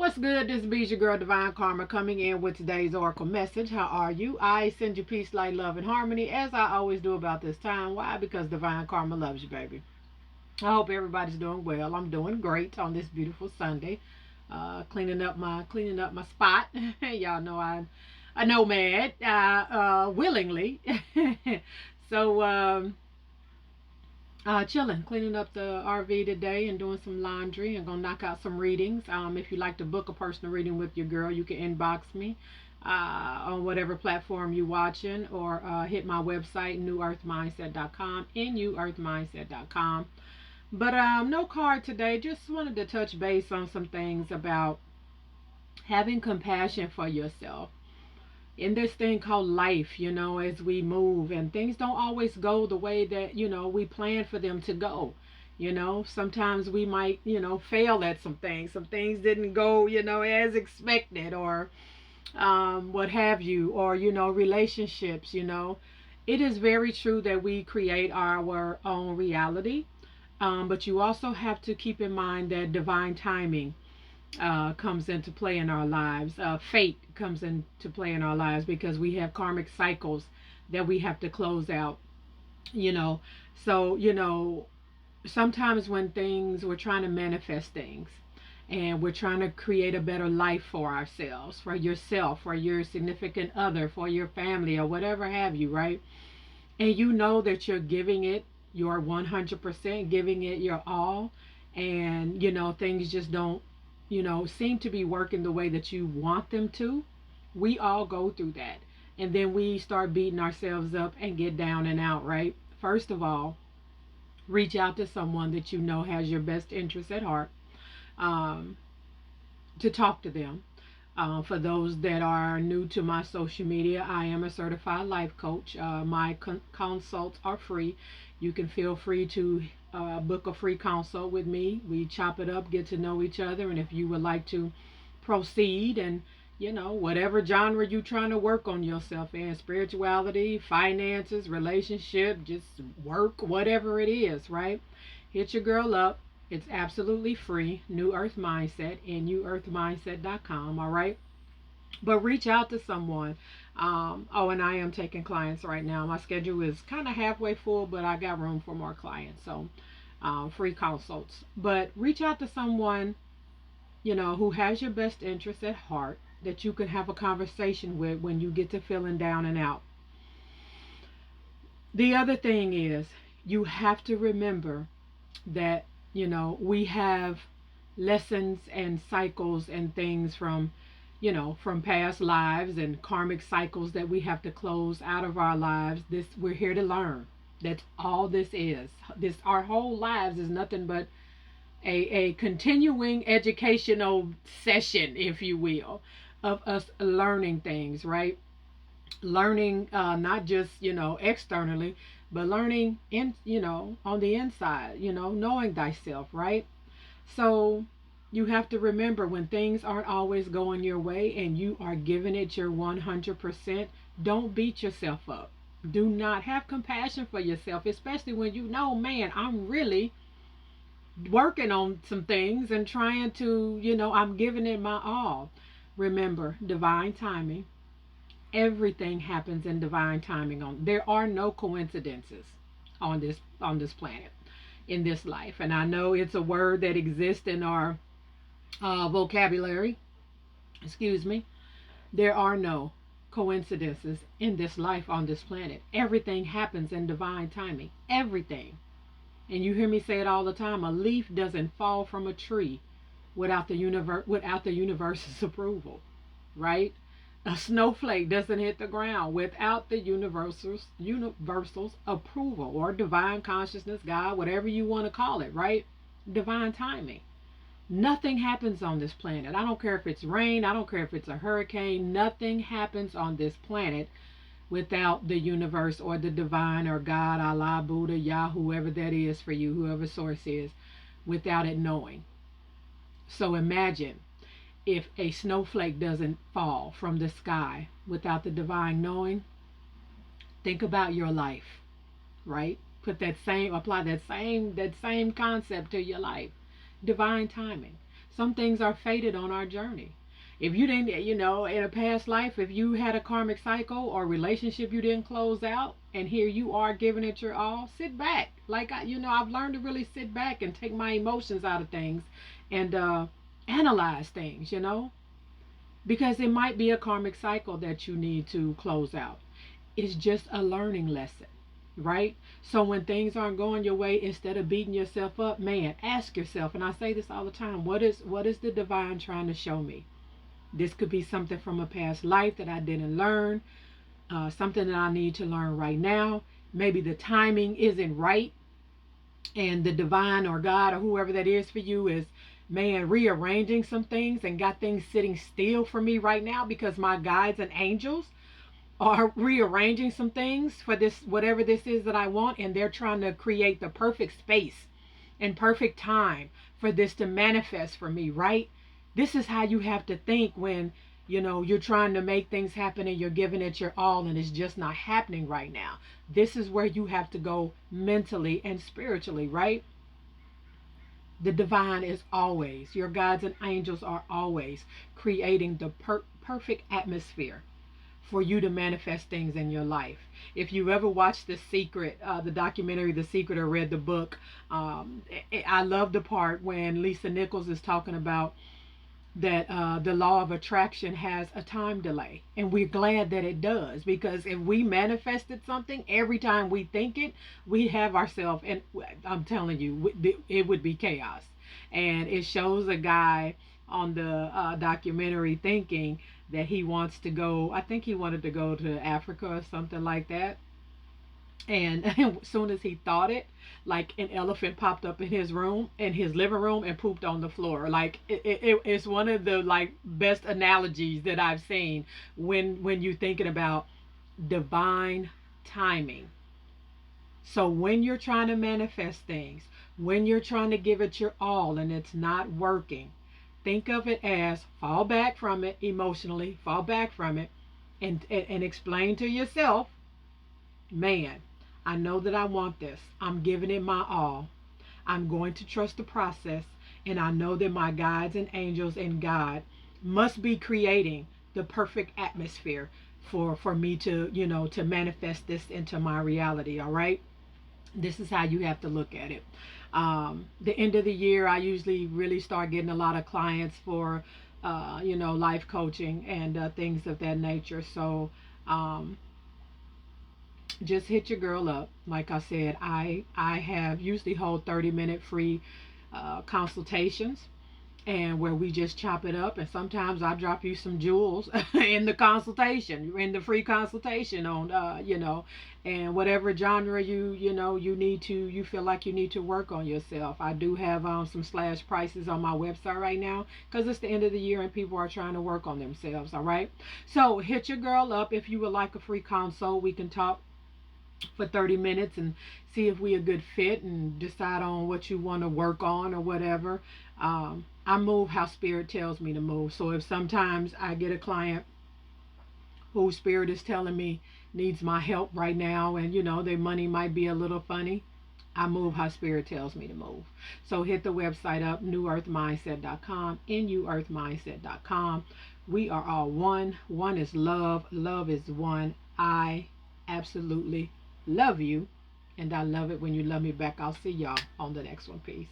What's good? This is your girl Divine Karma coming in with today's Oracle message. How are you? I send you peace, light, love, and harmony as I always do about this time. Why? Because Divine Karma loves you, baby. I hope everybody's doing well. I'm doing great on this beautiful Sunday. Cleaning up my spot. Y'all know I'm a nomad, willingly. So chilling, cleaning up the RV today and doing some laundry. I'm gonna knock out some readings. If you like to book a personal reading with your girl, you can inbox me on whatever platform you're watching, or hit my website newearthmindset.com, newearthmindset.com. But no card today. Just wanted to touch base on some things about having compassion for yourself in this thing called life, as we move and things don't always go the way that, we plan for them to go. Sometimes we might, fail at some things. Some things didn't go, as expected, or what have you, or, relationships, It is very true that we create our own reality. But you also have to keep in mind that divine timing comes into play in our lives. Fate comes into play in our lives because we have karmic cycles that we have to close out. You know, so sometimes when we're trying to manifest things, and we're trying to create a better life for ourselves, for yourself, for your significant other, for your family, or whatever have you, right? And you know that you're giving it your 100%, giving it your all, and things just don't seem to be working the way that you want them to. We all go through that. And then we start beating ourselves up and get down and out, right? First of all, reach out to someone that you know has your best interest at heart, um, to talk to them. For those that are new to my social media, I am a certified life coach. My consults are free. You can feel free to book a free consult with me. We chop it up, get to know each other, and if you would like to proceed, and whatever genre you're trying to work on yourself in, spirituality, finances, relationship, just work, whatever it is, right? Hit your girl up. It's absolutely free. New Earth Mindset, newearthmindset.com, all right? But reach out to someone. Oh, and I am taking clients right now. My schedule is kind of halfway full, but I got room for more clients. So, free consults. But reach out to someone, who has your best interest at heart, that you can have a conversation with when you get to feeling down and out. The other thing is, you have to remember that, we have lessons and cycles and things from past lives, and karmic cycles that we have to close out of our lives. This, we're here to learn. That's all this is. This, our whole lives is nothing but a continuing educational session, if you will, of us learning things, right? Learning, not just externally, but learning on the inside, knowing thyself, right? So you have to remember, when things aren't always going your way and you are giving it your 100%, don't beat yourself up. Do not, have compassion for yourself, especially when man, I'm really working on some things and trying to, I'm giving it my all. Remember, divine timing. Everything happens in divine timing. There are no coincidences on this planet, in this life. And I know it's a word that exists in our vocabulary. Excuse me. There are no coincidences in this life, on this planet. Everything happens in divine timing. Everything. And you hear me say it all the time. A leaf doesn't fall from a tree without the universe's approval, right? A snowflake doesn't hit the ground without the universal's approval, or divine consciousness, God, whatever you want to call it, right? Divine timing. Nothing happens on this planet. I don't care if it's rain, I don't care if it's a hurricane. Nothing happens on this planet without the universe, or the divine, or God, Allah, Buddha, Yah, whoever that is for you, whoever source is, without it knowing. So imagine if a snowflake doesn't fall from the sky without the divine knowing. Think about your life, right? Apply that same concept to your life. Divine timing. Some things are fated on our journey. If you didn't, in a past life, if you had a karmic cycle or relationship you didn't close out, and here you are giving it your all, sit back. Like, I've learned to really sit back and take my emotions out of things and analyze things, because it might be a karmic cycle that you need to close out. It's just a learning lesson, right? So when things aren't going your way, instead of beating yourself up, man, ask yourself, and I say this all the time, what is the divine trying to show me? This could be something from a past life that I didn't learn, something that I need to learn right now. Maybe the timing isn't right, and the divine or God or whoever that is for you is, man, rearranging some things and got things sitting still for me right now because my guides and angels are rearranging some things for this, whatever this is that I want, and they're trying to create the perfect space and perfect time for this to manifest for me, right? This is how you have to think when you're trying to make things happen and you're giving it your all and it's just not happening right now. This is where you have to go mentally and spiritually, right? The divine is always, your guides and angels are always creating the perfect atmosphere for you to manifest things in your life. If you ever watched The Secret, the documentary The Secret, or read the book, I love the part when Lisa Nichols is talking about that the law of attraction has a time delay. And we're glad that it does, because if we manifested something every time we think it, we have ourselves, and I'm telling you, it would be chaos. And it shows a guy on the documentary thinking that he wants to go, I think he wanted to go to Africa or something like that. And as soon as he thought it, like an elephant popped up in his room, in his living room, and pooped on the floor. Like it's one of the like best analogies that I've seen when you're thinking about divine timing. So when you're trying to manifest things, when you're trying to give it your all and it's not working, think of it as fall back from it emotionally, fall back from it, and explain to yourself, man, I know that I want this. I'm giving it my all. I'm going to trust the process. And I know that my guides and angels and God must be creating the perfect atmosphere for me to, to manifest this into my reality. All right. This is how you have to look at it. The end of the year, I usually really start getting a lot of clients for, life coaching and things of that nature. So, just hit your girl up. Like I said, I have usually hold 30-minute free consultations, and where we just chop it up, and sometimes I drop you some jewels in the consultation, in the free consultation on and whatever genre you feel like you need to work on yourself. I do have some slash prices on my website right now because it's the end of the year and people are trying to work on themselves. All right, so hit your girl up if you would like a free consult. We can talk for 30 minutes and see if we a good fit and decide on what you want to work on or whatever. I move how spirit tells me to move. So if sometimes I get a client whose spirit is telling me needs my help right now, and their money might be a little funny, I move how spirit tells me to move. So hit the website up, newearthmindset.com, newearthmindset.com. We are all one. One is love. Love is one. I absolutely love you, and I love it when you love me back. I'll see y'all on the next one. Peace.